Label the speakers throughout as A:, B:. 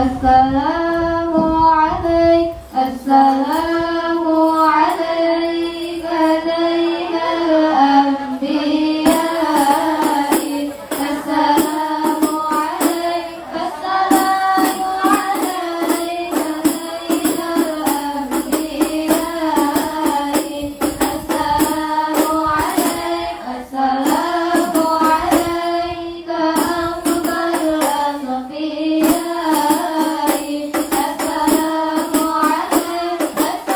A: Assalamu alaik, assalamu alaik zainal anbiya. Assalamu alaik, assalamu alaik zainal anbiya. Assalamu alaik, assalamu alaik afdalul anbiya. Assalamu alaik, assalamu alaik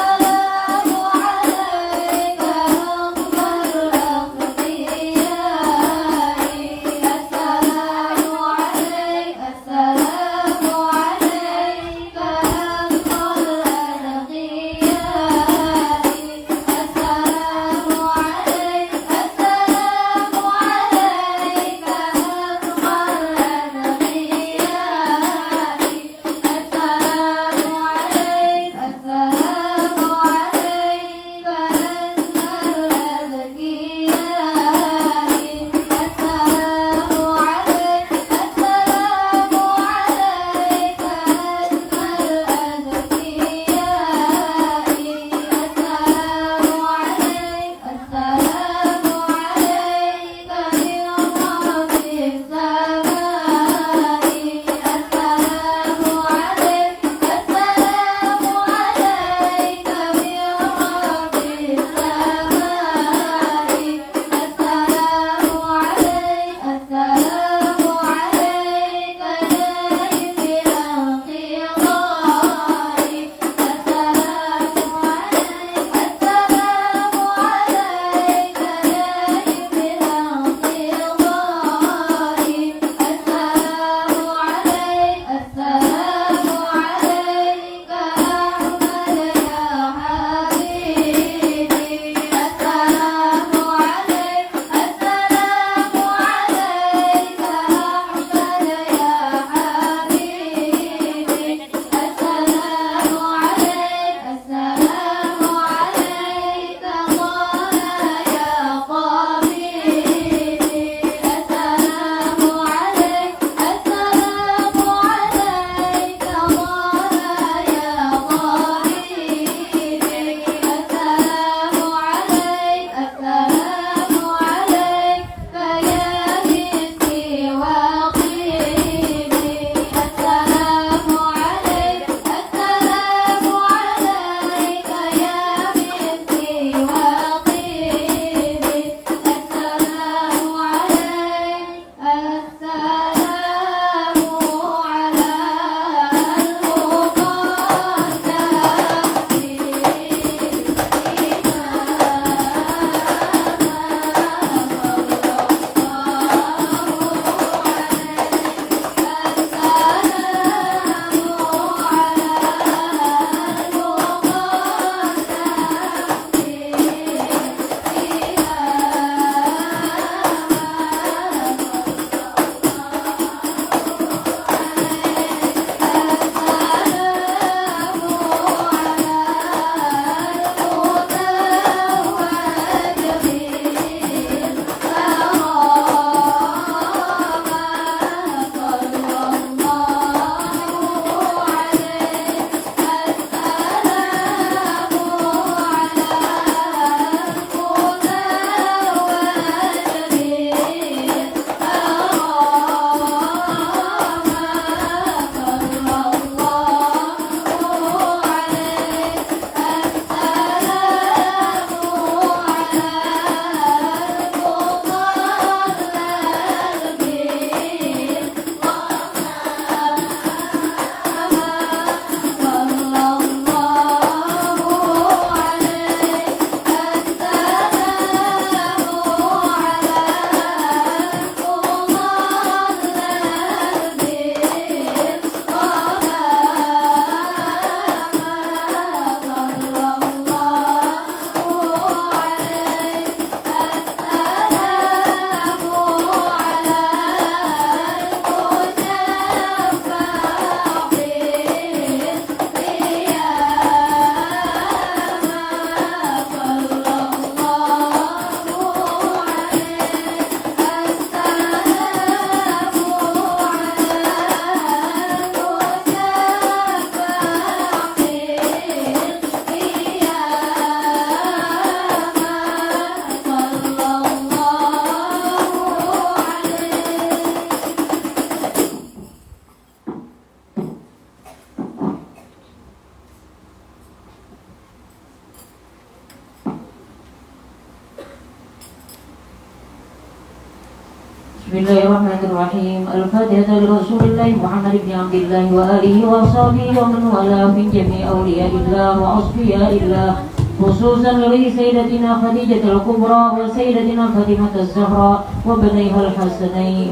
B: Bismillahirrahmanirrahim. Al-Fatihah li Rasulillah Muhammad ibn Abdullah wa alihi wa sahbihi wa man wala min jami' awliyaillah wa asfiyaillah. Khususan li Sayyidatina Khadijah al-Kubra wa Sayyidatina Fatimah az-Zahra wa banayha al-Hasanain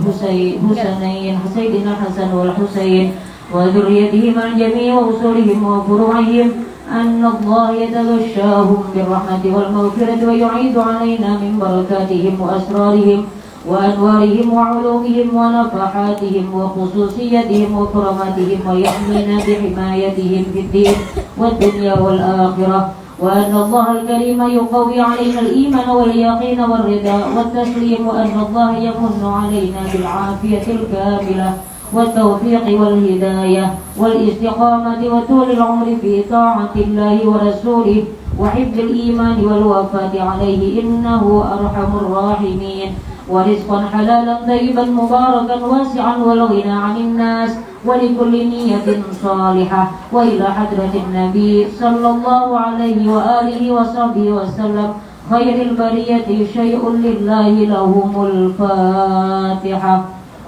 B: Sayyidina Hasan wal Husain wa dhurriyyatihim al-jami' wa usulihim wa furu'ihim. أن الله يتغشاهم بالرحمة والمغفرة ويعيد علينا من بركاتهم وأسرارهم وأنوارهم وعلومهم ونفحاتهم وخصوصيتهم وكراماتهم ويحمينا بحمايتهم في الدين والدنيا والآخرة وأن الله الكريم يقوي علينا الإيمان واليقين والرضا والتسليم وأن الله يمن علينا بالعافية الكاملة والتوفيق والهداية والاستقامة وطول العمر في طاعة الله ورسوله وحفظ الإيمان والوفاة عليه إنه أرحم الراحمين ورزقا حلالا طيبا مباركا واسعا والغنى عن الناس ولكل نية صالحة وإلى حضرة النبي صلى الله عليه وآله وصحبه وسلم خير البرية شيء لله لهم الفاتحة.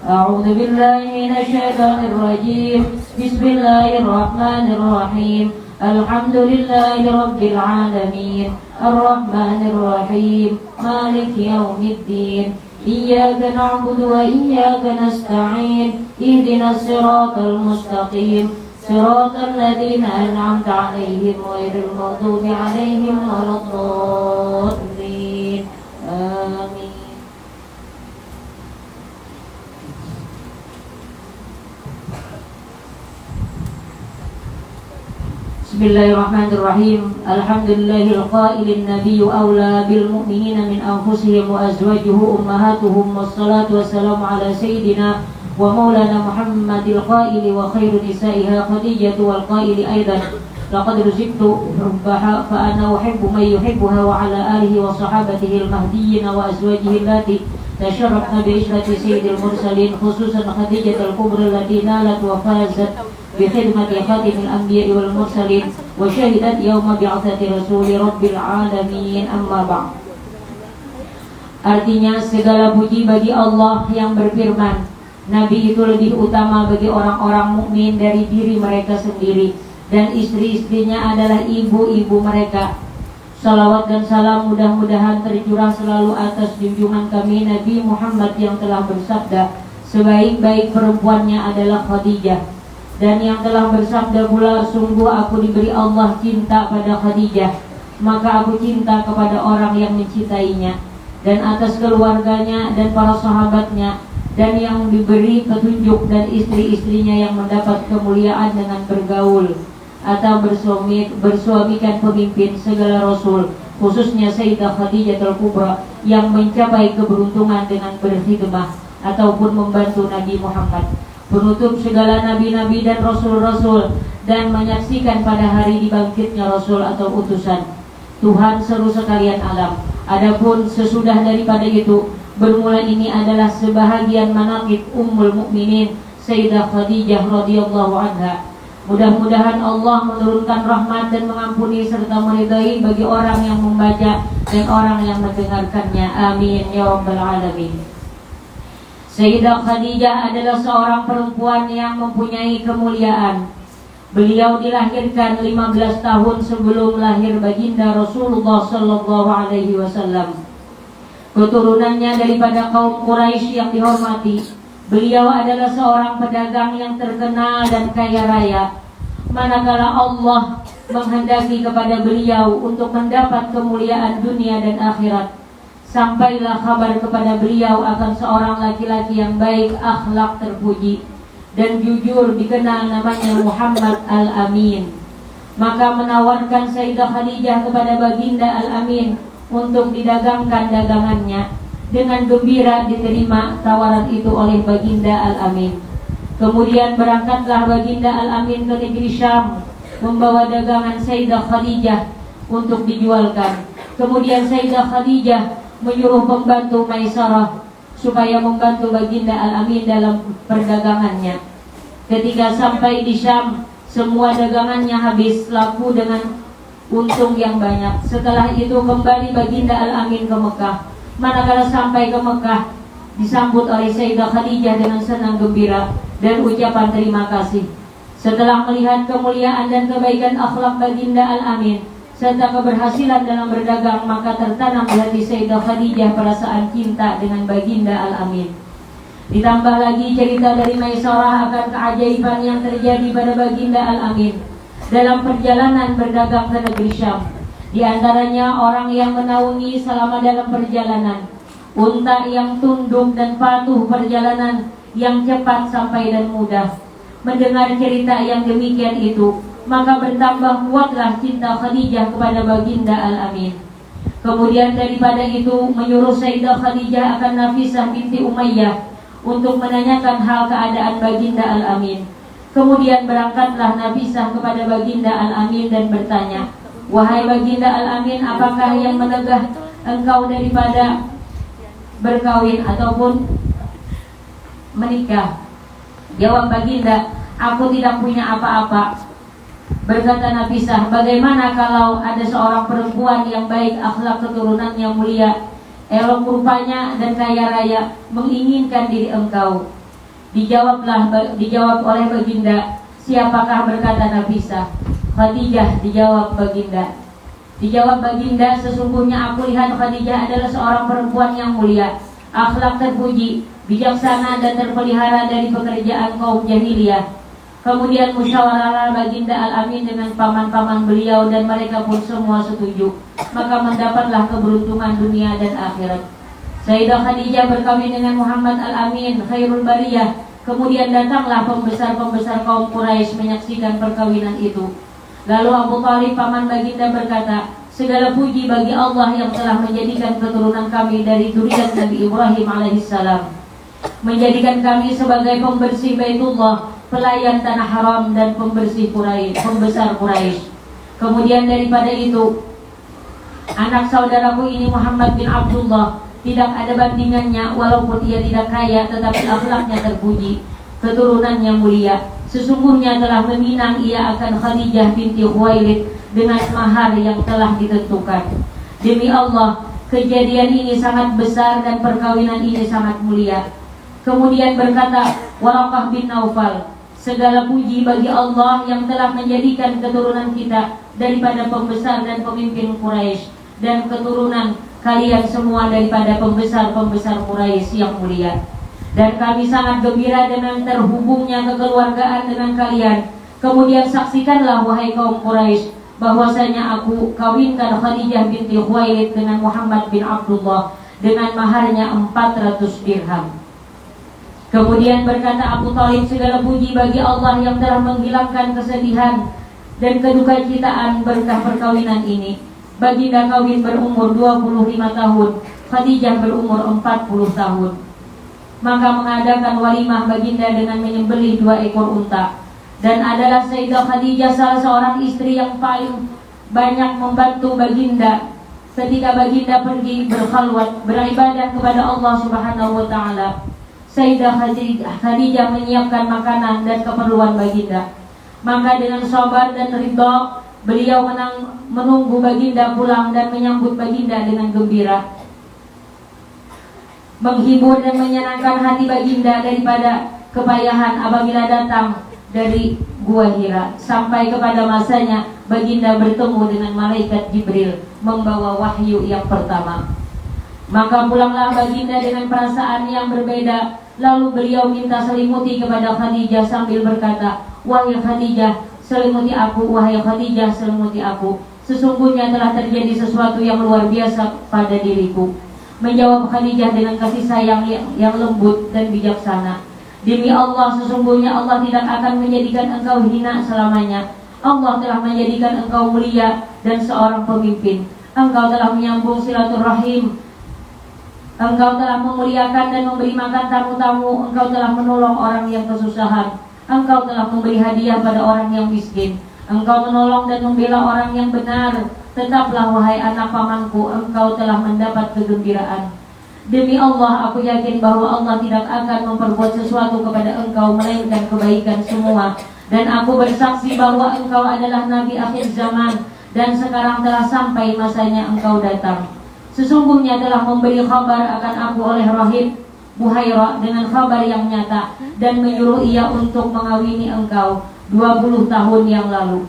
B: أعوذ بالله من الشيطان الرجيم. بسم الله الرحمن الرحيم. الحمد لله رب العالمين الرحمن الرحيم مالك يوم الدين إياك نعبد وإياك نستعين اهدنا الصراط المستقيم صراط الذين أنعمت عليهم غير المغضوب عليهم ولا الضالين آمين. Bismillahirrahmanirrahim. Alhamdulillahil qailin nabiyyu awla bil mu'minina min anfusihim wa azwajuhu ummahatuhum wassalatu wassalamu ala sayyidina wa maulana Muhammadil qaili wa khairu nisaiha Khadijatu wal qaili aidan laqad ruziktu hubbaha fa ana uhibbu man yuhibbuha wa ala alihi wa sahabatihi al mahdiyyin wa azwajihi allati tasharrafna bi ishrati sayyidil mursalin khususan Khadijatul Kubra allati nalat wa fazat بخدمة خاتم الأنبياء والمرسلين وشهدت يوم بعثة رسول رب العالمين أما بعد. Artinya segala puji bagi Allah yang berfirman, Nabi itu lebih utama bagi orang-orang mukmin dari diri mereka sendiri dan istri-istrinya adalah ibu-ibu mereka. Salawat dan salam mudah-mudahan tercurah selalu atas junjungan kami Nabi Muhammad yang telah bersabda, sebaik-baik perempuannya adalah Khadijah. Dan yang telah bersabda pula, sungguh aku diberi Allah cinta pada Khadijah, maka aku cinta kepada orang yang mencintainya, dan atas keluarganya dan para sahabatnya, dan yang diberi petunjuk dan istri-istrinya yang mendapat kemuliaan dengan bergaul atau bersuamikan pemimpin segala rasul, khususnya Sayyidah Khadijatul Kubra yang mencapai keberuntungan dengan berkhidmah ataupun membantu Nabi Muhammad, penutup segala nabi-nabi dan rasul-rasul, dan menyaksikan pada hari dibangkitnya rasul atau utusan Tuhan seru sekalian alam. Adapun sesudah daripada itu, bermula ini adalah sebahagian manaqib Ummul Mukminin Sayyidah Khadijah radhiyallahu anha. Mudah-mudahan Allah menurunkan rahmat dan mengampuni serta meridai bagi orang yang membaca dan orang yang mendengarkannya. Amin ya rabbal alamin. Sayyidah Khadijah adalah seorang perempuan yang mempunyai kemuliaan. Beliau dilahirkan 15 tahun sebelum lahir baginda Rasulullah sallallahu alaihi wasallam. Keturunannya daripada kaum Quraisy yang dihormati. Beliau adalah seorang pedagang yang terkenal dan kaya raya. Manakala Allah menghendaki kepada beliau untuk mendapat kemuliaan dunia dan akhirat, sampailah kabar kepada beliau akan seorang laki-laki yang baik akhlak terpuji dan jujur, dikenal namanya Muhammad Al-Amin. Maka menawarkan Sayyidah Khadijah kepada baginda Al-Amin untuk didagangkan dagangannya. Dengan gembira diterima tawaran itu oleh baginda Al-Amin. Kemudian berangkatlah baginda Al-Amin ke negeri Syam, membawa dagangan Sayyidah Khadijah untuk dijualkan. Kemudian Sayyidah Khadijah menyuruh pembantu Maisarah supaya membantu baginda Al-Amin dalam perdagangannya. Ketika sampai di Syam, semua dagangannya habis laku dengan untung yang banyak. Setelah itu kembali baginda Al-Amin ke Mekah. Manakala sampai ke Mekah, disambut oleh Sayyidah Khadijah dengan senang gembira dan ucapan terima kasih. Setelah melihat kemuliaan dan kebaikan akhlak baginda Al-Amin serta keberhasilan dalam berdagang, maka tertanam di hati Sayyidah Khadijah perasaan cinta dengan baginda Al-Amin. Ditambah lagi cerita dari Maisarah akan keajaiban yang terjadi pada baginda Al-Amin dalam perjalanan berdagang ke negeri Syam. Di antaranya orang yang menaungi selama dalam perjalanan, unta yang tunduk dan patuh, perjalanan yang cepat sampai dan mudah. Mendengar cerita yang demikian itu, maka bertambah kuatlah cinta Khadijah kepada baginda Al-Amin. Kemudian daripada itu menyuruh Sayyidah Khadijah akan Nafisah binti Umayyah untuk menanyakan hal keadaan baginda Al-Amin. Kemudian berangkatlah Nafisah kepada baginda Al-Amin dan bertanya, "Wahai baginda Al-Amin, apakah yang menegah engkau daripada berkawin ataupun menikah?" Jawab baginda, "Aku tidak punya apa-apa." Berkata Nafisah, "Bagaimana kalau ada seorang perempuan yang baik akhlak, keturunannya mulia, elok rupanya dan kaya raya, menginginkan diri engkau?" Dijawab oleh baginda, "Siapakah?" Berkata Nafisah, "Khadijah." Dijawab baginda, "Sesungguhnya aku lihat Khadijah adalah seorang perempuan yang mulia, akhlak terpuji, bijaksana dan terpelihara dari pekerjaan kaum jahiliyah." Kemudian musyawarahlah baginda Al-Amin dengan paman-paman beliau dan mereka pun semua setuju. Maka mendapatlah keberuntungan dunia dan akhirat. Sayyidah Khadijah berkawin dengan Muhammad Al-Amin, khairul bariyah. Kemudian datanglah pembesar-pembesar kaum Quraisy menyaksikan perkawinan itu. Lalu Abu Thalib paman baginda berkata, "Segala puji bagi Allah yang telah menjadikan keturunan kami dari zuriat Nabi Ibrahim alaihissalam, menjadikan kami sebagai pembersih Baitullah, pelayan tanah haram dan pembesar Quraisy. Kemudian daripada itu, anak saudaraku ini Muhammad bin Abdullah tidak ada bandingannya, walaupun ia tidak kaya tetapi akhlaknya terpuji, keturunannya mulia. Sesungguhnya telah meminang ia akan Khadijah binti Khuwailid dengan mahar yang telah ditentukan. Demi Allah, kejadian ini sangat besar dan perkawinan ini sangat mulia." Kemudian berkata Waraqah bin Naufal, "Segala puji bagi Allah yang telah menjadikan keturunan kita daripada pembesar dan pemimpin Quraisy, dan keturunan kalian semua daripada pembesar-pembesar Quraisy yang mulia. Dan kami sangat gembira dengan terhubungnya kekeluargaan dengan kalian. Kemudian saksikanlah wahai kaum Quraisy bahwasanya aku kawinkan Khadijah binti Khuwailid dengan Muhammad bin Abdullah dengan maharnya 400 dirham." Kemudian berkata Abu Thalib, "Segala puji bagi Allah yang telah menghilangkan kesedihan dan kedukacitaan berkah perkawinan ini. Baginda kawin berumur 25 tahun, Khadijah berumur 40 tahun. Maka mengadakan walimah baginda dengan menyembelih 2 ekor unta. Dan adalah Sayyidah Khadijah salah seorang istri yang paling banyak membantu baginda ketika baginda pergi berkhalwat beribadah kepada Allah Subhanahu wa taala. Sayyidah Khadijah menyiapkan makanan dan keperluan baginda. Maka dengan sabar dan ridha beliau menunggu baginda pulang dan menyambut baginda dengan gembira, menghibur dan menyenangkan hati baginda daripada kepayahan apabila datang dari Gua Hira. Sampai kepada masanya baginda bertemu dengan malaikat Jibril membawa wahyu yang pertama. Maka pulanglah baginda dengan perasaan yang berbeda. Lalu beliau minta selimuti kepada Khadijah sambil berkata, "Wahai Khadijah, selimuti aku, wahai Khadijah, selimuti aku. Sesungguhnya telah terjadi sesuatu yang luar biasa pada diriku." Menjawab Khadijah dengan kasih sayang yang lembut dan bijaksana, "Demi Allah, sesungguhnya Allah tidak akan menjadikan engkau hina selamanya. Allah telah menjadikan engkau mulia dan seorang pemimpin. Engkau telah menyambung silaturahim. Engkau telah memuliakan dan memberi makan tamu-tamu. Engkau telah menolong orang yang kesusahan. Engkau telah memberi hadiah pada orang yang miskin. Engkau menolong dan membela orang yang benar. Tetaplah wahai anak pamanku, engkau telah mendapat kegembiraan. Demi Allah, aku yakin bahwa Allah tidak akan memperbuat sesuatu kepada engkau melainkan kebaikan semua. Dan aku bersaksi bahwa engkau adalah Nabi akhir zaman, dan sekarang telah sampai masanya engkau datang. Sesungguhnya telah memberi kabar akan aku oleh Rahib Buhairah dengan kabar yang nyata dan menyuruh ia untuk mengawini engkau 20 tahun yang lalu.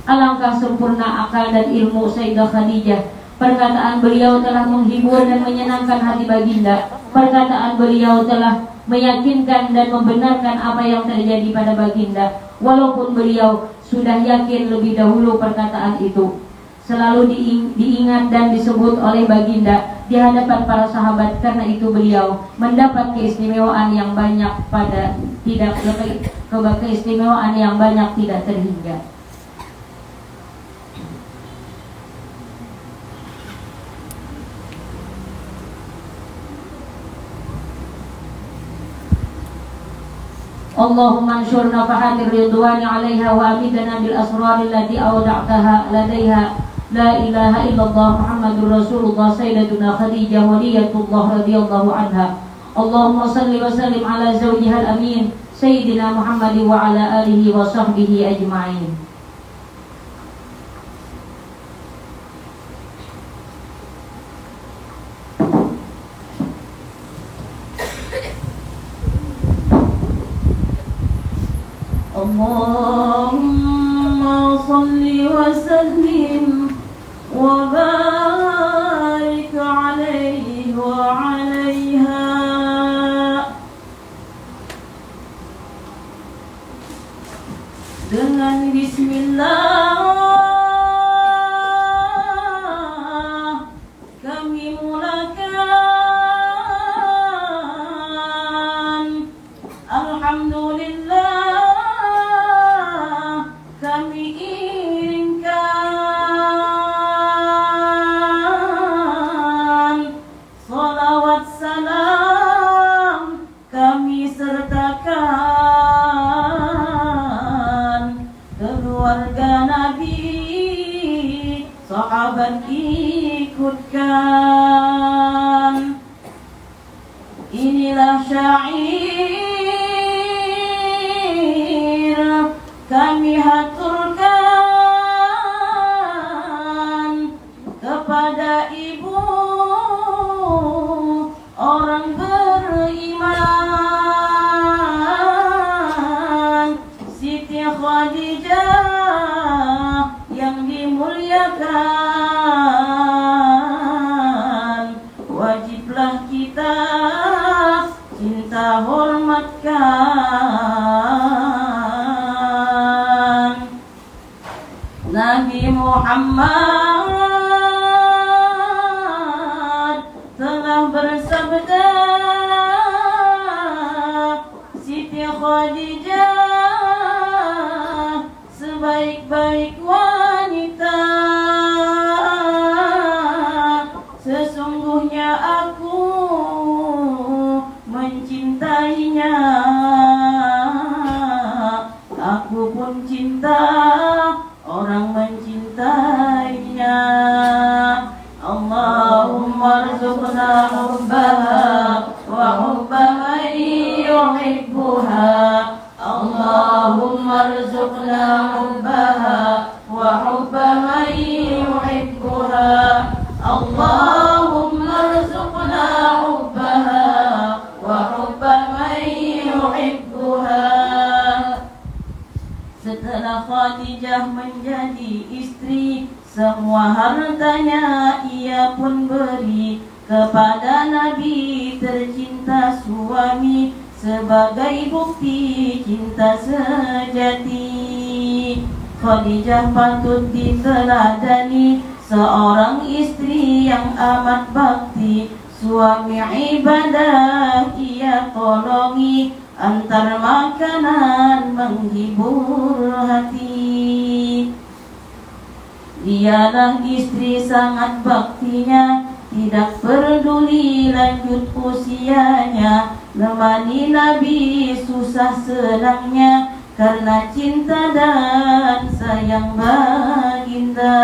B: Alangkah sempurna akal dan ilmu Sayyidah Khadijah. Perkataan beliau telah menghibur dan menyenangkan hati baginda. Perkataan beliau telah meyakinkan dan membenarkan apa yang terjadi pada baginda, walaupun beliau sudah yakin lebih dahulu perkataan itu. Selalu diingat dan disebut oleh baginda di hadapan para sahabat, karena itu beliau mendapat keistimewaan yang banyak keistimewaan yang banyak tidak terhingga. Allahumma anshur nafahatir ridwani 'alaiha wa amidna bil asrar allati awda'taha ladaiha. La ilaha illallah Muhammadur Rasulullah Sayyidatuna Khadijah waliyatullah radhiyallahu anha. Allahumma salli wa sallim ala zawjihal amin Sayyidina Muhammad wa ala alihi wa sahbihi ajma'in. Allahumma salli wa sallim wa barik alaihi wa alaiha. Dengan bismillah kami mulakan. Alhamdulillah kami iringkan. Salawat salam kami sertakan. Keluarga Nabi, sahabat ikutkan. Inilah syair kami haturkan kepada ibu orang beriman, Siti Khadijah yang dimuliakan. Wajiblah kita cinta hormatkan. Nabi Muhammad telah bersabda, Siti Khadijah sebaik-baik wanita. Sesungguhnya aku mencintainya. Aku pun cinta orang mencintainya. Allahumma rzuqna hubbaha wa hubba man yuhibbuha. Allahumma rzuqna hubbaha wa hubba man yuhibbuha. Allahumma rzuqna hubbaha wa hubba man yuhibbuha. Setelah Khadijah menjadi istri, semua hartanya ia pun beri kepada Nabi tercinta suami, sebagai bukti cinta sejati. Khadijah patut diteladani, seorang istri yang amat bakti. Suami ibadah ia tolongi, antar makanan menghibur hati. Dialah istri sangat baktinya, tidak peduli lanjut usianya. Nemani Nabi susah senangnya, karena cinta dan sayang baginda.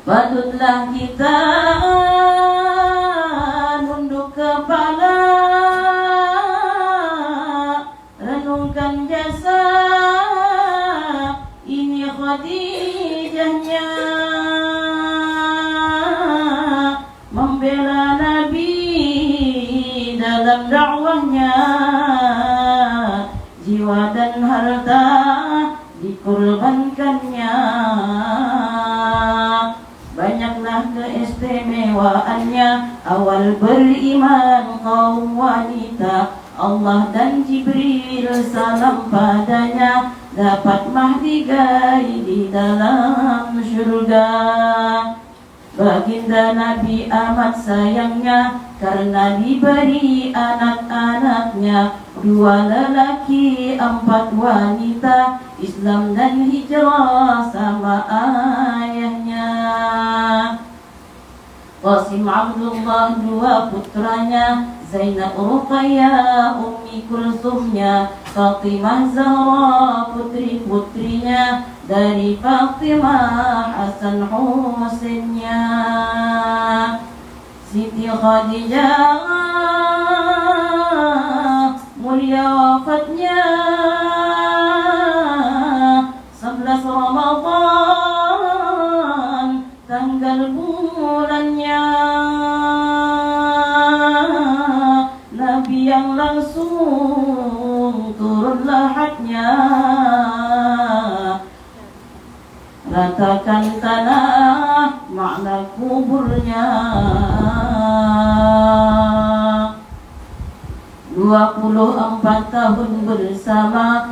B: Patutlah kita nunduk kepala, renungkan jasa ini Khadijahnya, membela Nabi
C: dalam dakwahnya, jiwa dan harta dikorbankannya. Banyaklah keistimewaannya awal beriman kaum wanita. Allah dan Jibril salam padanya, dapat mahdigai di dalam surga. Baginda Nabi amat sayangnya karena diberi anak-anaknya, 2 lelaki 4 wanita, Islam dan hijrah sama ayahnya. Qasim Abdullah 2 putranya, Zainab Ruqayyah Ummi Kulsumnya, Fatimah Zahra putri-putrinya, dari Fatimah Hasan Husainnya. Siti Khadijah mulia wafatnya 11 Ramadan tanggal bulannya. Nabi yang langsung turun lahatnya, ratakan tanah makna kuburnya. 24 tahun bersama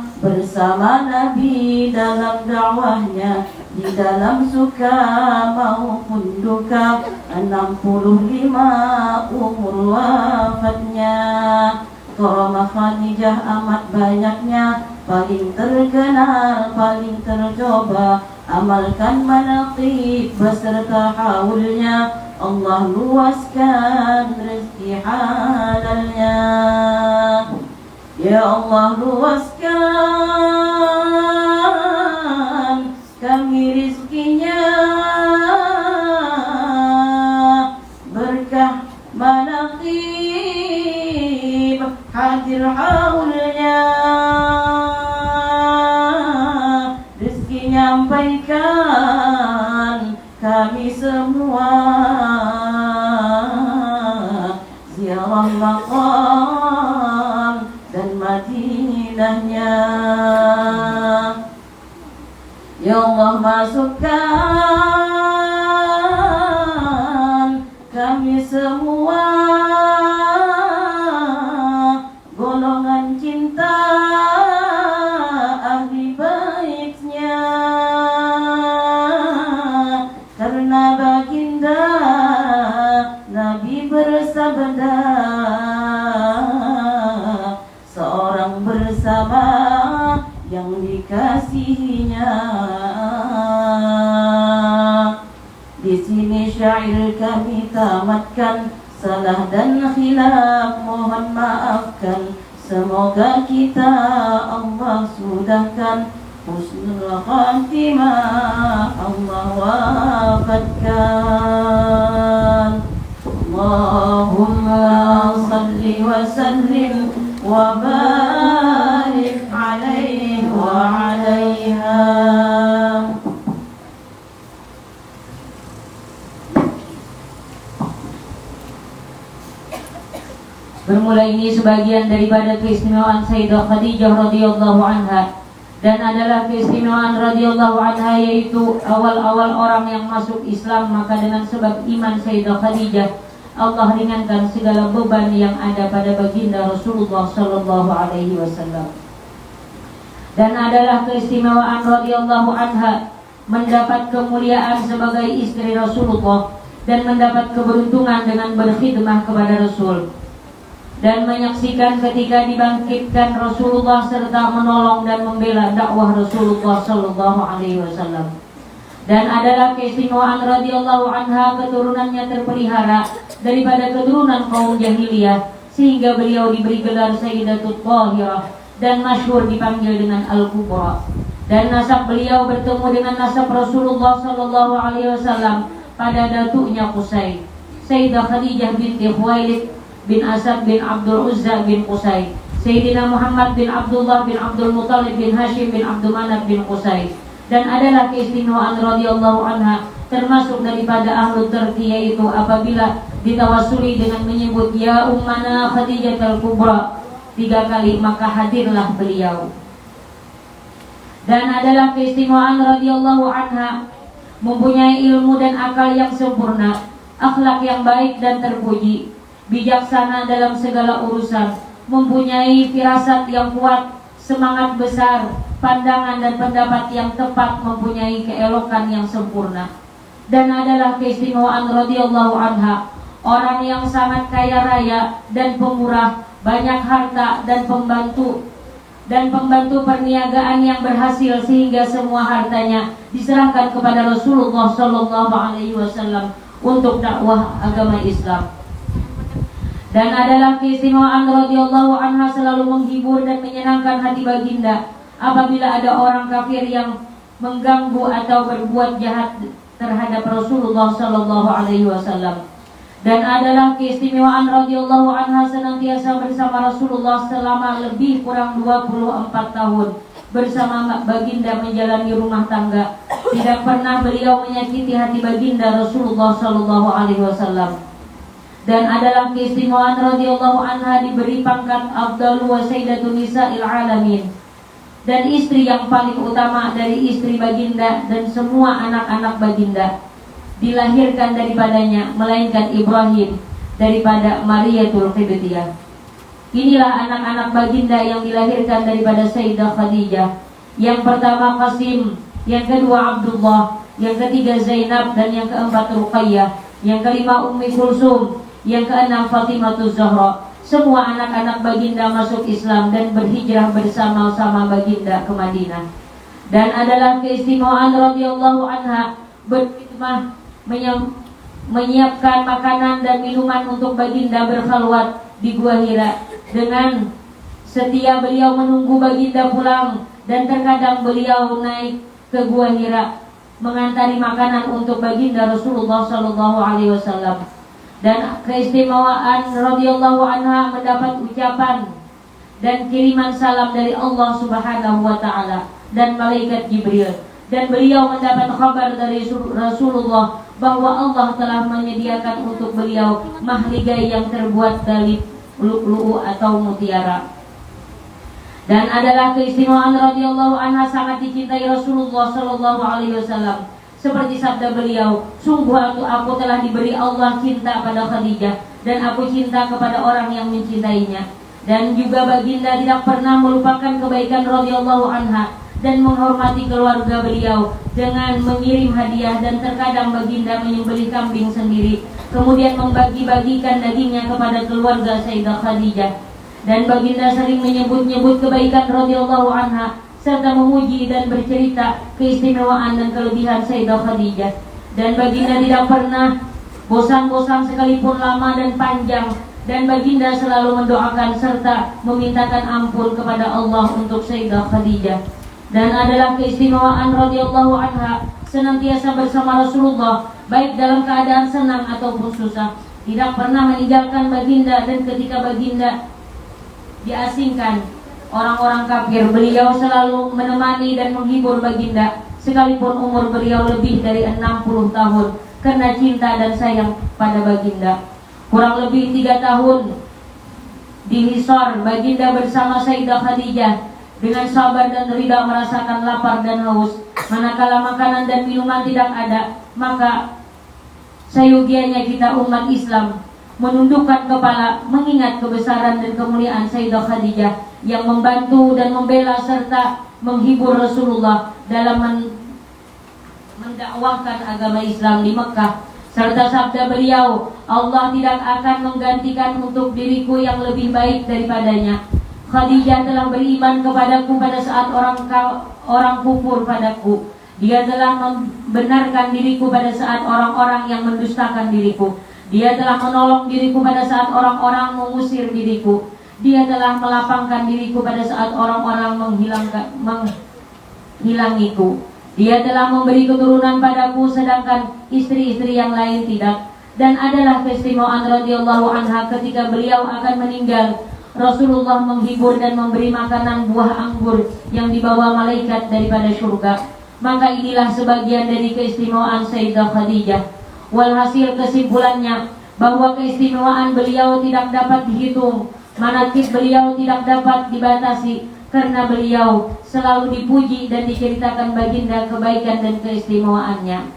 C: Nabi dalam dakwahnya, di dalam suka maupun duka, 65 umur wafatnya. Karamah Khadijah amat banyaknya, paling terkenal, paling tercoba, amalkan manaqib beserta haulnya. Allah luaskan rezeki halalnya, ya Allah luaskan kami rizkinya, berkah manaqib hadir haulnya. Rezeki nyampaikan kami semua, ziarah maqam dan Madinahnya. Ya Allah masukkan kami semua golongan cinta ahli baitnya, karena baginda Nabi bersabda, seorang bersama yang dikasihinya. Di sini syair kami tamatkan, salah dan khilaf mohon maafkan. Semoga kita Allah sudahkan, husnul khatimah Allah wafatkan. Allahumma salli wa sallim wa barik alaihi wa alaiha.
B: Bermula ini sebagian daripada keistimewaan Sayyidah Khadijah radhiyallahu anha, dan adalah keistimewaan radhiyallahu anha, yaitu awal-awal orang yang masuk Islam, maka dengan sebab iman Sayyidah Khadijah Allah ringankan segala beban yang ada pada baginda Rasulullah sallallahu alaihi wasallam. Dan adalah keistimewaan radhiyallahu anha mendapat kemuliaan sebagai istri Rasulullah dan mendapat keberuntungan dengan berkhidmah kepada Rasul, dan menyaksikan ketika dibangkitkan Rasulullah serta menolong dan membela dakwah Rasulullah sallallahu alaihi wasallam. Dan adalah keistimewaan radhiyallahu anha keturunannya terpelihara daripada keturunan kaum jahiliyah, sehingga beliau diberi gelar Sayyidatut Thahirah dan masyhur dipanggil dengan Al-Kubra. Dan nasab beliau bertemu dengan nasab Rasulullah sallallahu alaihi wasallam pada datuknya Qusay, Sayyidah Khadijah binti Khuwailid bin Asad bin Abdul Uzza bin Qusay, Sayyidina Muhammad bin Abdullah bin Abdul Muttalib bin Hashim bin Abdul Manaf bin Qusay. Dan adalah keistimewaan radhiyallahu anha termasuk daripada ahlu Turki, yaitu apabila ditawasuli dengan menyebut ya ummana Khadijah al-Kubra 3 kali, maka hadirlah beliau. Dan adalah keistimewaan radhiyallahu anha, mempunyai ilmu dan akal yang sempurna, akhlak yang baik dan terpuji, bijaksana dalam segala urusan, mempunyai firasat yang kuat, semangat besar, pandangan dan pendapat yang tepat, mempunyai keelokan yang sempurna. Dan adalah keistimewaan radhiyallahu anha, orang yang sangat kaya raya dan pemurah, banyak harta dan pembantu perniagaan yang berhasil, sehingga semua hartanya diserahkan kepada Rasulullah Shallallahu Alaihi Wasallam untuk dakwah agama Islam. Dan adalah keistimewaan radhiyallahu anha selalu menghibur dan menyenangkan hati baginda apabila ada orang kafir yang mengganggu atau berbuat jahat terhadap Rasulullah Shallallahu Alaihi Wasallam. Dan adalah keistimewaan radhiyallahu anha senantiasa bersama Rasulullah selama lebih kurang 24 tahun bersama baginda menjalani rumah tangga. Tidak pernah beliau menyakiti hati baginda Rasulullah Shallallahu Alaihi Wasallam. Dan adalah keistimewaan radhiyallahu anha diberi pangkat Afdalu wa Sayyidatun Nisa'il Alamin, dan istri yang paling utama dari istri baginda, dan semua anak-anak baginda dilahirkan daripadanya, melainkan Ibrahim daripada Mariatul Qibtiyah. Inilah anak-anak baginda yang dilahirkan daripada Sayyidah Khadijah. Yang pertama Qasim, yang kedua Abdullah, yang ketiga Zainab, dan yang keempat Ruqayyah, yang kelima Ummi Kulsum, yang keenam Fatimahuz Zahra. Semua anak-anak baginda masuk Islam dan berhijrah bersama-sama baginda ke Madinah. Dan adalah keistimewaan radhiyallahu anha berkhidmah, menyiapkan makanan dan minuman untuk baginda berkhalwat di Gua Hira. Dengan setia beliau menunggu baginda pulang, dan terkadang beliau naik ke Gua Hira mengantari makanan untuk baginda Rasulullah Shallallahu Alaihi Wasallam. Dan keistimewaan radhiyallahu anha mendapat ucapan dan kiriman salam dari Allah Subhanahu wa taala dan malaikat Jibril. Dan beliau mendapat kabar dari Rasulullah bahwa Allah telah menyediakan untuk beliau mahligai yang terbuat dari lu'lu' atau mutiara. Dan adalah keistimewaan radhiyallahu anha sangat dicintai Rasulullah Shallallahu Alaihi Wasallam. Seperti sabda beliau, sungguh aku telah diberi Allah cinta pada Khadijah, dan aku cinta kepada orang yang mencintainya. Dan juga baginda tidak pernah melupakan kebaikan radhiyallahu anha dan menghormati keluarga beliau dengan mengirim hadiah, dan terkadang baginda menyembelih kambing sendiri, kemudian membagi-bagikan dagingnya kepada keluarga Sayyidah Khadijah. Dan baginda sering menyebut-nyebut kebaikan radhiyallahu anha serta memuji dan bercerita keistimewaan dan kelebihan Sayyidah Khadijah. Dan baginda tidak pernah bosan-bosan sekalipun lama dan panjang, dan baginda selalu mendoakan serta memintakan ampun kepada Allah untuk Sayyidah Khadijah. Dan adalah keistimewaan radhiyallahu anha senantiasa bersama Rasulullah baik dalam keadaan senang ataupun susah, tidak pernah meninggalkan baginda. Dan ketika baginda diasingkan orang-orang kafir, beliau selalu menemani dan menghibur baginda sekalipun umur beliau lebih dari 60 tahun karena cinta dan sayang pada baginda. Kurang lebih 3 tahun di Hisar, baginda bersama Sayyidah Khadijah dengan sabar dan ridha merasakan lapar dan haus. Manakala makanan dan minuman tidak ada, maka seyogianya kita umat Islam menundukkan kepala mengingat kebesaran dan kemuliaan Sayyidah Khadijah yang membantu dan membela serta menghibur Rasulullah dalam mendakwahkan agama Islam di Mekah. Serta sabda beliau, Allah tidak akan menggantikan untuk diriku yang lebih baik daripadanya. Khadijah telah beriman kepadaku pada saat orang kufur padaku. Dia telah membenarkan diriku pada saat orang-orang yang mendustakan diriku. Dia telah menolong diriku pada saat orang-orang mengusir diriku. Dia telah melapangkan diriku pada saat orang-orang menghilangiku. Dia telah memberi keturunan padaku sedangkan istri-istri yang lain tidak. Dan adalah keistimewaan radhiyallahu anha ketika beliau akan meninggal, Rasulullah menghibur dan memberi makanan buah anggur yang dibawa malaikat daripada surga. Maka inilah sebagian dari keistimewaan Sayyidah Khadijah. Walhasil kesimpulannya, bahwa keistimewaan beliau tidak dapat dihitung, manaqib beliau tidak dapat dibatasi, karena beliau selalu dipuji dan diceritakan baginda kebaikan dan keistimewaannya.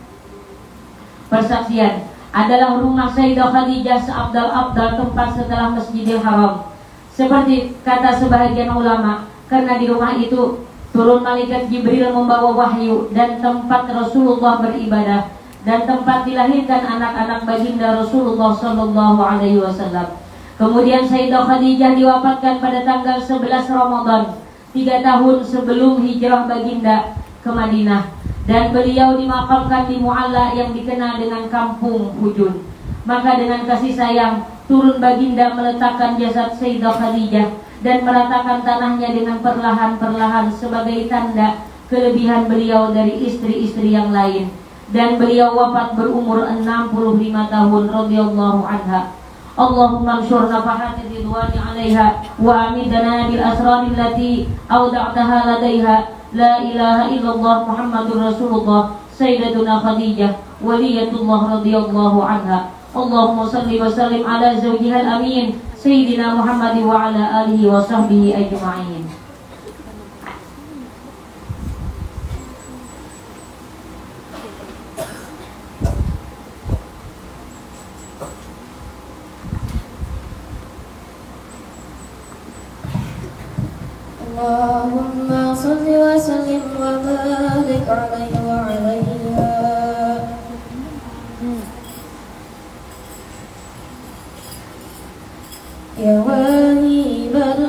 B: Persaksian adalah rumah Sayyidah Khadijah seabdal-abdal tempat setelah Masjidil Haram. Seperti kata sebahagian ulama, karena di rumah itu turun malaikat Jibril membawa wahyu dan tempat Rasulullah beribadah dan tempat dilahirkan anak-anak baginda Rasulullah sallallahu alaihi wasallam. Kemudian Sayyidah Khadijah diwafatkan pada tanggal 11 Ramadan, 3 tahun sebelum hijrah baginda ke Madinah, dan beliau dimakamkan di Mu'alla yang dikenal dengan Kampung Hujun. Maka dengan kasih sayang turun baginda meletakkan jasad Sayyidah Khadijah dan meratakan tanahnya dengan perlahan-perlahan sebagai tanda kelebihan beliau dari istri-istri yang lain. Dan beliau wafat berumur 65 tahun radhiyallahu anha. Allahumma anshur nafahati ridwani 'alaiha wa amidna bil asraril lati awda'taha ladaiha. La ilaha illallah Muhammadur Rasulullah Sayyidatuna Khadijah waliyatullah radhiyallahu anha. Allahumma salli wa sallim ala zawjihal amin Sayyidina Muhammad wa ala alihi wa sahbihi ajma'in.
A: Allahumma salli wa sallim wa barik alaihi wa alaiha. Ya wahibal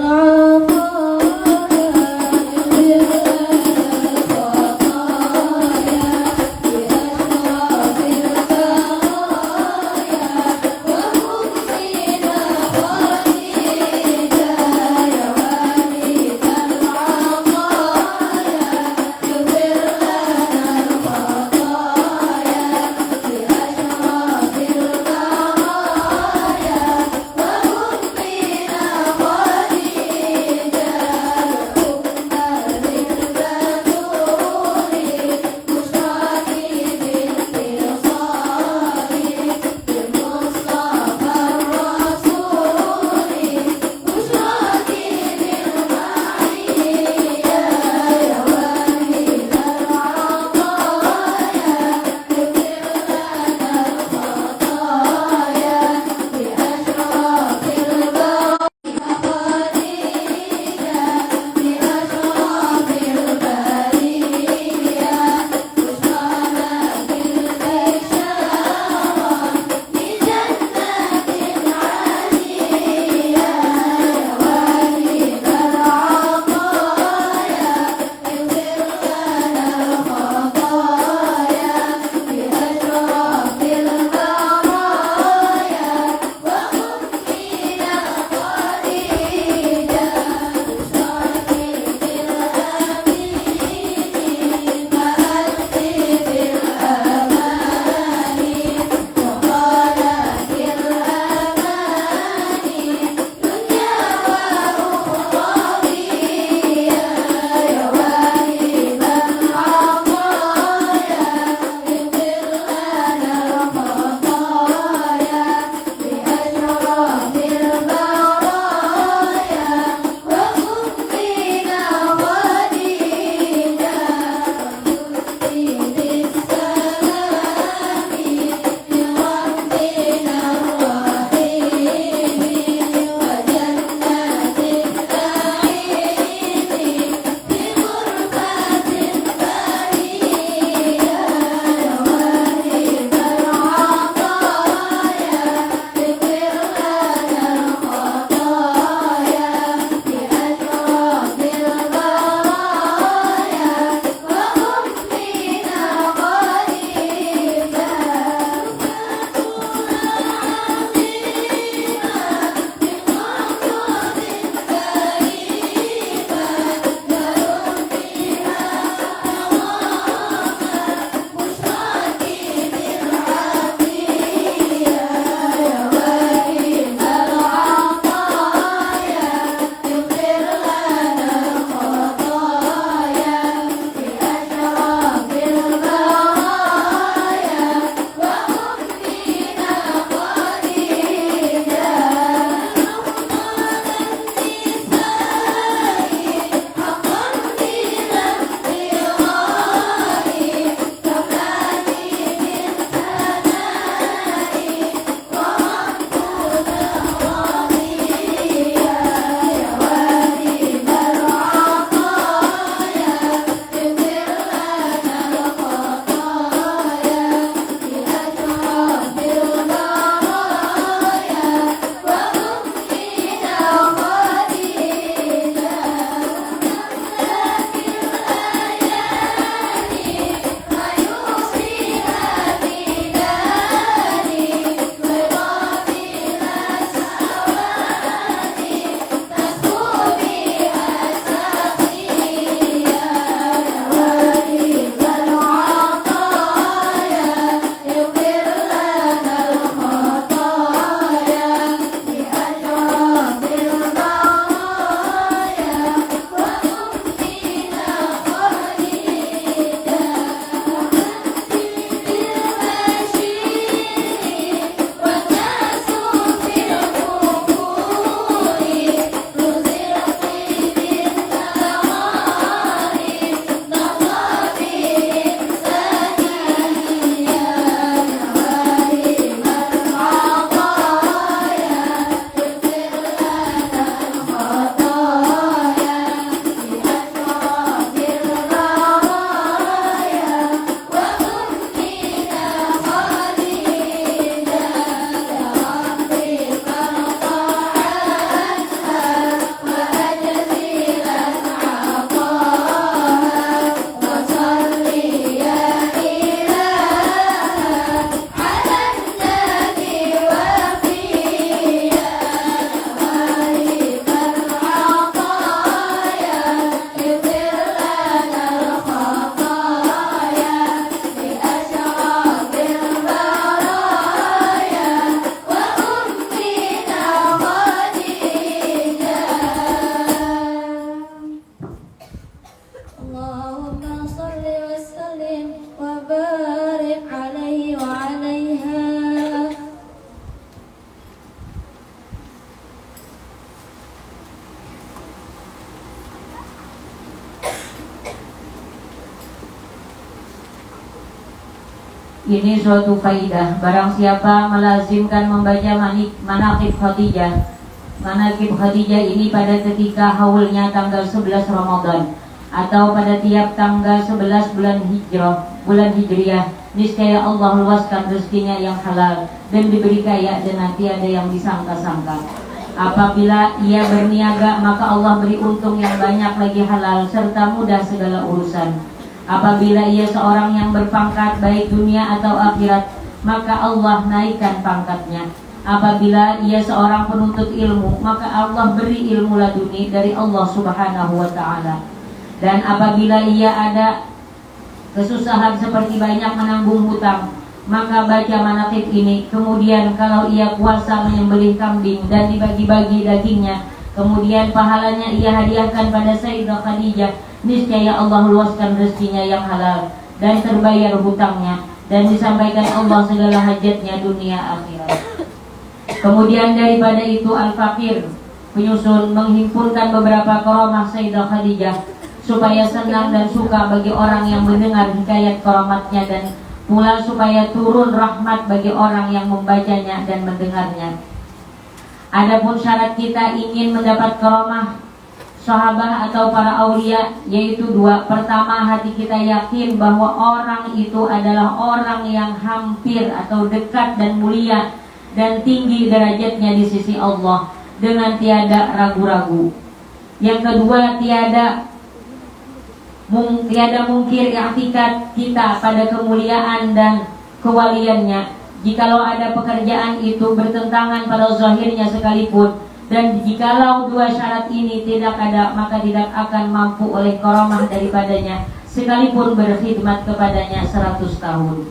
B: Ini suatu faidah. Barang siapa melazimkan membaca manaqib Khadijah. Manaqib Khadijah ini pada ketika haulnya tanggal 11 Ramadan atau pada tiap tanggal 11 bulan Hijriah, niscaya Allah luaskan rezekinya yang halal dan diberi kaya dan nanti ada yang disangka-sangka. Apabila ia berniaga, maka Allah beri untung yang banyak lagi halal serta mudah segala urusan. Apabila ia seorang yang berpangkat baik dunia atau akhirat, maka Allah naikkan pangkatnya. Apabila ia seorang penuntut ilmu, maka Allah beri ilmu laduni dari Allah Subhanahu wa ta'ala. Dan apabila ia ada kesusahan seperti banyak menanggung hutang, maka baca manaqib ini. Kemudian kalau ia puasa menyembelih kambing dan dibagi-bagi dagingnya, kemudian pahalanya ia hadiahkan pada Sayyidah Khadijah, niscaya Allah luaskan rezekinya yang halal dan terbayar hutangnya dan disampaikan Allah segala hajatnya dunia akhirat. Kemudian daripada itu Al-Faqir penyusun menghimpunkan beberapa karamah Sayyidah Khadijah supaya senang dan suka bagi orang yang mendengar hikayat karamatnya dan pula supaya turun rahmat bagi orang yang membacanya dan mendengarnya. Adapun syarat kita ingin mendapat karamah sahabat atau para aulia yaitu dua. Pertama, hati kita yakin bahwa orang itu adalah orang yang hampir atau dekat dan mulia dan tinggi derajatnya di sisi Allah dengan tiada ragu-ragu. Yang kedua, tiada mungkir i'tikad kita pada kemuliaan dan kewaliannya. Jikalau ada pekerjaan itu bertentangan pada zahirnya sekalipun, dan jikalau dua syarat ini tidak ada, maka tidak akan mampu oleh karamah daripadanya sekalipun berkhidmat kepadanya 100 tahun.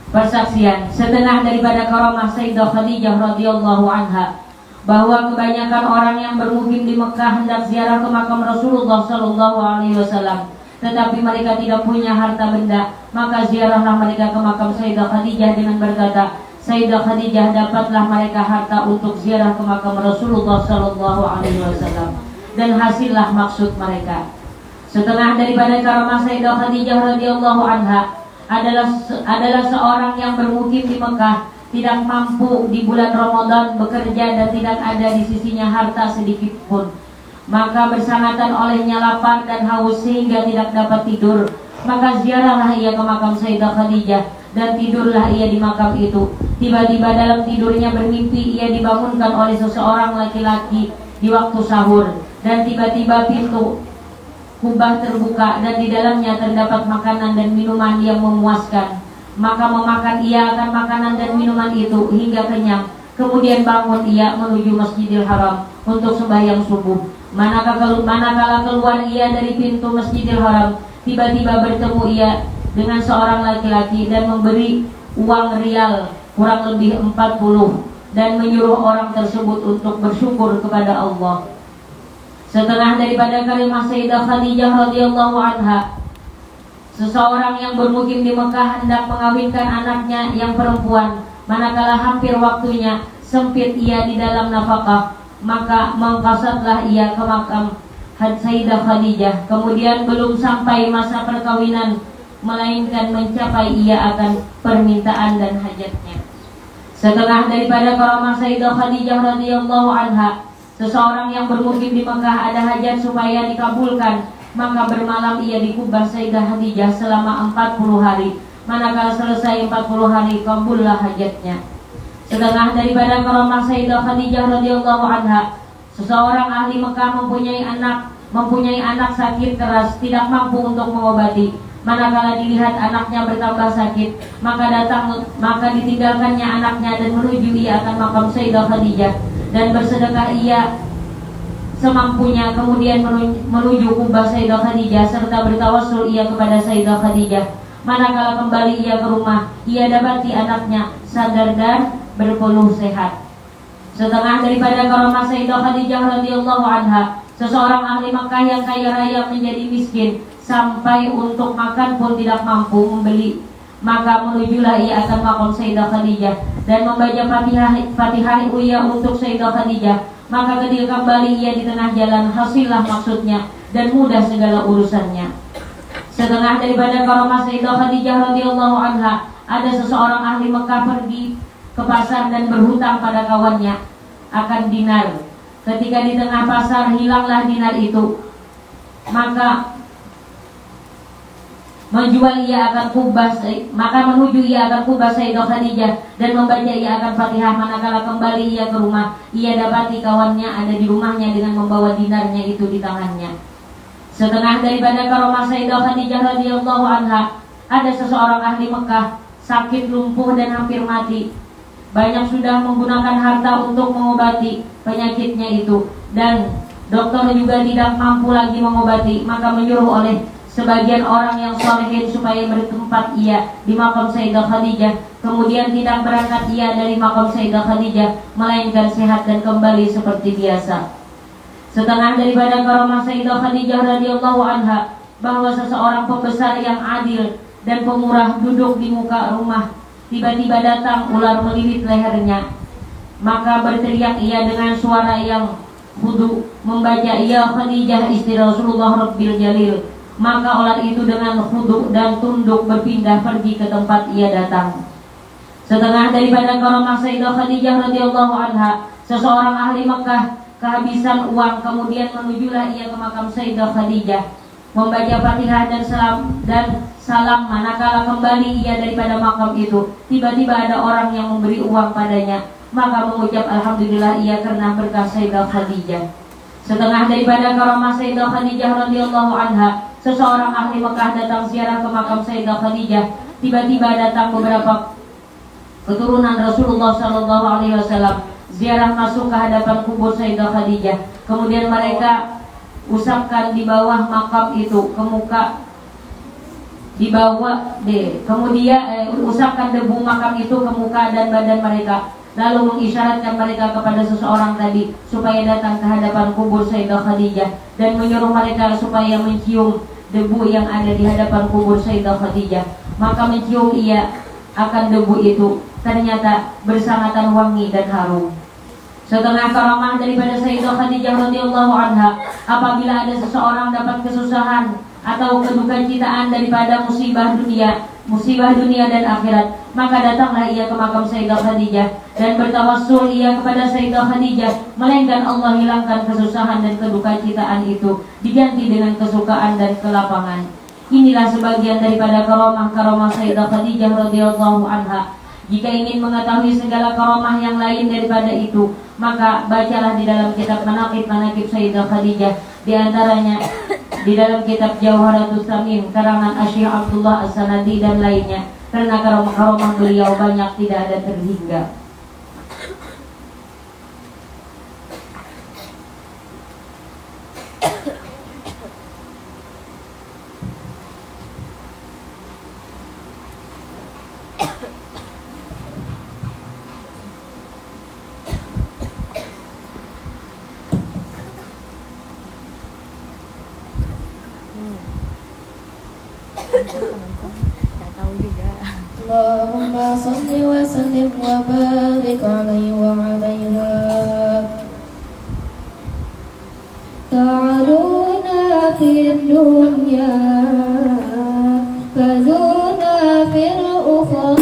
B: Persaksian setengah daripada karamah Sayyidah Khadijah radhiyallahu anha bahwa kebanyakan orang yang bermukim di Mekah hendak ziarah ke makam Rasulullah sallallahu alaihi wasallam, tetapi mereka tidak punya harta benda, maka ziarahlah mereka ke makam Sayyidah Khadijah dengan berkata, Sayyidah Khadijah, dapatlah mereka harta untuk ziarah ke makam Rasulullah sallallahu alaihi wasallam, dan hasillah maksud mereka. Setengah daripada karamah Sayyidah Khadijah radhiyallahu anha adalah seorang yang bermukim di Mekah, tidak mampu di bulan Ramadan bekerja dan tidak ada di sisinya harta sedikit pun. Maka bersangatan olehnya lapar dan haus sehingga tidak dapat tidur. Maka ziarahlah ia ke makam Sayyidah Khadijah dan tidurlah ia di makam itu. Tiba-tiba dalam tidurnya bermimpi ia dibangunkan oleh seseorang laki-laki di waktu sahur, dan tiba-tiba pintu kubah terbuka dan di dalamnya terdapat makanan dan minuman yang memuaskan. Maka memakan ia akan makanan dan minuman itu hingga kenyang. Kemudian bangun ia menuju Masjidil Haram untuk sembahyang subuh. Manakala keluar ia dari pintu Masjidil Haram, tiba-tiba bertemu ia dengan seorang laki-laki dan memberi uang rial kurang lebih 40 dan menyuruh orang tersebut untuk bersyukur kepada Allah. Setengah daripada karimah Sayyidah Khadijah radhiyallahu anha, seseorang yang bermukim di Mekah hendak mengawinkan anaknya yang perempuan. Manakala hampir waktunya, sempit ia di dalam nafkah, maka mengqasadlah ia ke makam Sayyidah Khadijah. Kemudian belum sampai masa perkawinan, melainkan mencapai ia akan permintaan dan hajatnya. Setengah daripada karamah Sayyidah Khadijah radhiyallahu anha, seseorang yang bermukim di Mekah ada hajat supaya dikabulkan, maka bermalam ia di kubah Sayyidah Khadijah selama 40 hari. Manakala selesai 40 hari, kabullah hajatnya. Setengah daripada karamah Sayyidah Khadijah radhiyallahu anha, seseorang ahli Mekah mempunyai anak sakit keras, tidak mampu untuk mengobati. Manakala dilihat anaknya bertambah sakit, maka ditinggalkannya anaknya dan menuju ia akan makam Sayyidah Khadijah dan bersedekah ia semampunya. Kemudian menuju kubah Sayyidah Khadijah serta bertawassul ia kepada Sayyidah Khadijah. Manakala kembali ia ke rumah, ia dapati anaknya sadar dan berpeluh sehat. Setengah daripada karamah Sayyidah Khadijah radhiyallahu anha, seseorang ahli Makkah yang kaya raya menjadi miskin sampai untuk makan pun tidak mampu membeli. Maka menujulah ia akan makam Sayyidah Khadijah dan membaca Fatihah ia untuk Sayyidah Khadijah. Maka ketika kembali ia di tengah jalan, hasillah maksudnya dan mudah segala urusannya. Setengah daripada karomah Sayyidah Khadijah radhiyallahu anha, ada seseorang ahli Mekah pergi ke pasar dan berhutang pada kawannya akan dinar. Ketika di tengah pasar hilanglah dinar itu, maka menuju ia akan kubah Sayyidah Khadijah dan membaca ia akan Fatihah. Manakala kembali ia ke rumah, ia dapati kawannya ada di rumahnya dengan membawa dinarnya itu di tangannya. Setengah daripada karomah Sayyidah Khadijah radhiyallahu anha, ada seseorang ahli Mekah sakit lumpuh dan hampir mati. Banyak sudah menggunakan harta untuk mengobati penyakitnya itu, dan dokter juga tidak mampu lagi mengobati, maka menyuruh oleh sebagian orang yang solehin supaya bertempat ia di makam Sayyidah Khadijah. Kemudian tidak berangkat ia dari makam Sayyidah Khadijah, melainkan sehat dan kembali seperti biasa. Setengah daripada karomah Sayyidah Khadijah radhiyallahu anha, bahwa seseorang pembesar yang adil dan pemurah duduk di muka rumah. Tiba-tiba datang ular melilit lehernya, maka berteriak ia dengan suara yang khudu membaca, "Ya Khadijah istri Rasulullah Rabbil Jalil." Maka ular itu dengan khudu dan tunduk berpindah pergi ke tempat ia datang. Setengah daripada karomah Sayyidah Khadijah radhiyallahu anha, seseorang ahli Mekah kehabisan uang, kemudian menujulah ia ke makam Sayyidah Khadijah, membaca Fatihah dan salam. Manakala kembali ia daripada makam itu, tiba-tiba ada orang yang memberi uang padanya, maka mengucap alhamdulillah ia karena berkah Sayyidah Khadijah. Setengah daripada karomah Sayyidah Khadijah radhiyallahu anha, seseorang ahli Mekah datang ziarah ke makam Sayyidah Khadijah. Tiba-tiba datang beberapa keturunan Rasulullah sallallahu alaihi wasallam ziarah masuk ke hadapan kubur Sayyidah Khadijah. Kemudian mereka usapkan di bawah makam itu ke muka, kemudian usapkan debu makam itu ke muka dan badan mereka, lalu mengisyaratkan mereka kepada seseorang tadi supaya datang ke hadapan kubur Sayyidah Khadijah dan menyuruh mereka supaya mencium debu yang ada di hadapan kubur Sayyidah Khadijah. Maka mencium ia akan debu itu, ternyata bersangatan wangi dan harum. Setengah karamah daripada Sayyidah Khadijah radhiyallahu anha, apabila ada seseorang dapat kesusahan atau kedukacitaan daripada musibah dunia dan akhirat, maka datanglah ia ke makam Sayyidah Khadijah dan bertawassul ia kepada Sayyidah Khadijah, melainkan Allah hilangkan kesusahan dan kedukacitaan itu, diganti dengan kesukaan dan kelapangan. Inilah sebagian daripada karamah Sayyidah Khadijah radhiyallahu anha. Jika ingin mengetahui segala karamah yang lain daripada itu, maka bacalah di dalam kitab Manaqib Sayyidah Khadijah, di antaranya di dalam kitab Jawharatus Samin karangan Asy-Syaikh Abdullah As-Sanadi dan lainnya, karena karamah beliau banyak tidak ada terhingga.
A: Allahumma salli wa sallim wa barik alaihi wa alaiha. Ta'aluna fid dunya fazuna fil ukhra.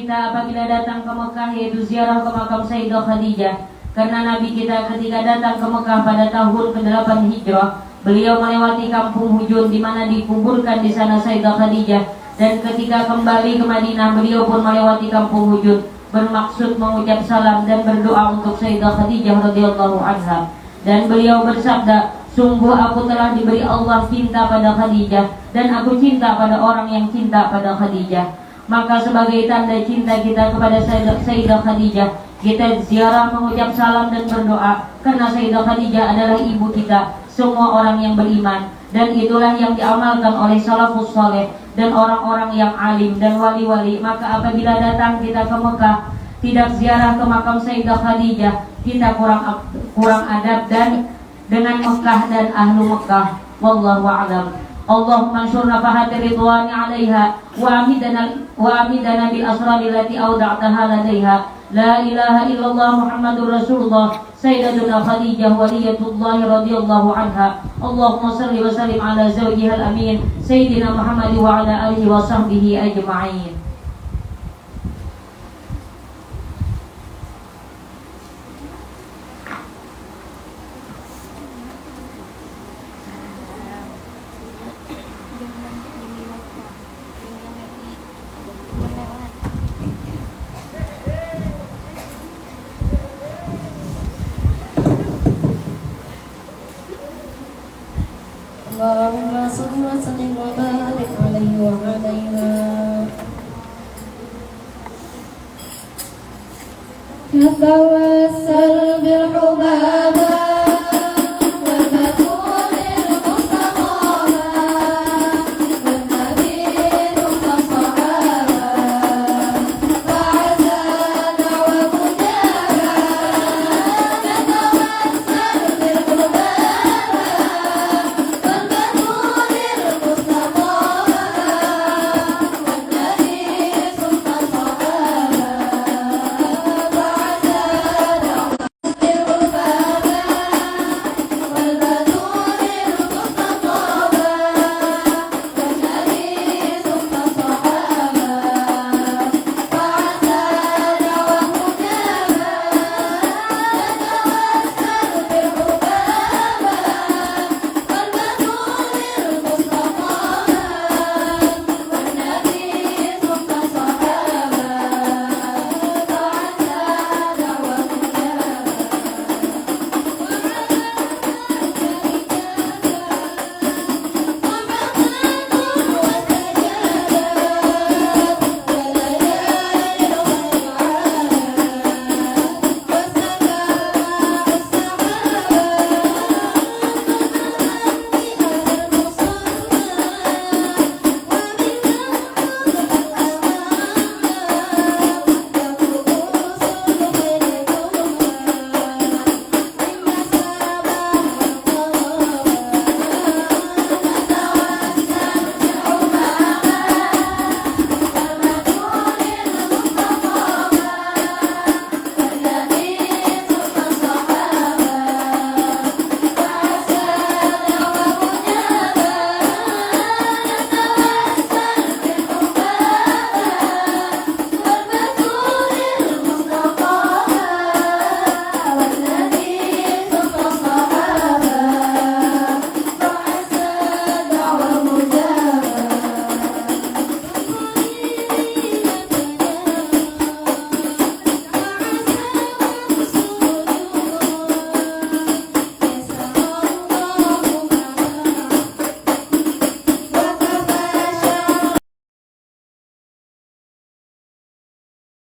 B: kita apabila datang ke Mekah, yaitu ziarah ke makam Sayyidah Khadijah. Karena Nabi kita ketika datang ke Mekah pada tahun ke-8 Hijrah, beliau melewati kampung Hujun di mana dikuburkan di sana Sayyidah Khadijah. Dan ketika kembali ke Madinah, beliau pun melewati kampung Hujun, bermaksud mengucap salam dan berdoa untuk Sayyidah Khadijah radhiyallahu anha. Dan beliau bersabda, sungguh aku telah diberi Allah cinta pada Khadijah, dan aku cinta pada orang yang cinta pada Khadijah. Maka sebagai tanda cinta kita kepada Sayyidah Khadijah, kita ziarah, mengucap salam dan berdoa. Karena Sayyidah Khadijah adalah ibu kita, semua orang yang beriman. Dan itulah yang diamalkan oleh salafus saleh dan orang-orang yang alim dan wali-wali. Maka apabila datang kita ke Mekah, tidak ziarah ke makam Sayyidah Khadijah, kita kurang adab dan dengan Mekah dan ahlu Mekah. Wallahu a'lam. Allahumma ansurna fahati ridwani 'alaiha wa amidana bil asrari allati awda'taha ladaiha. La ilaha illallah Muhammadur Rasulullah Sayyidatuna Khadijah waliyatullah radhiyallahu anha. Allahumma salli wa sallim ala zawjiha al-amin Sayyidina Muhammad wa ala alihi wa sahbihi ajma'in.
A: Allahumma salli wa sallim wa barik alaihi wa alaiha. Natawassal bil hubab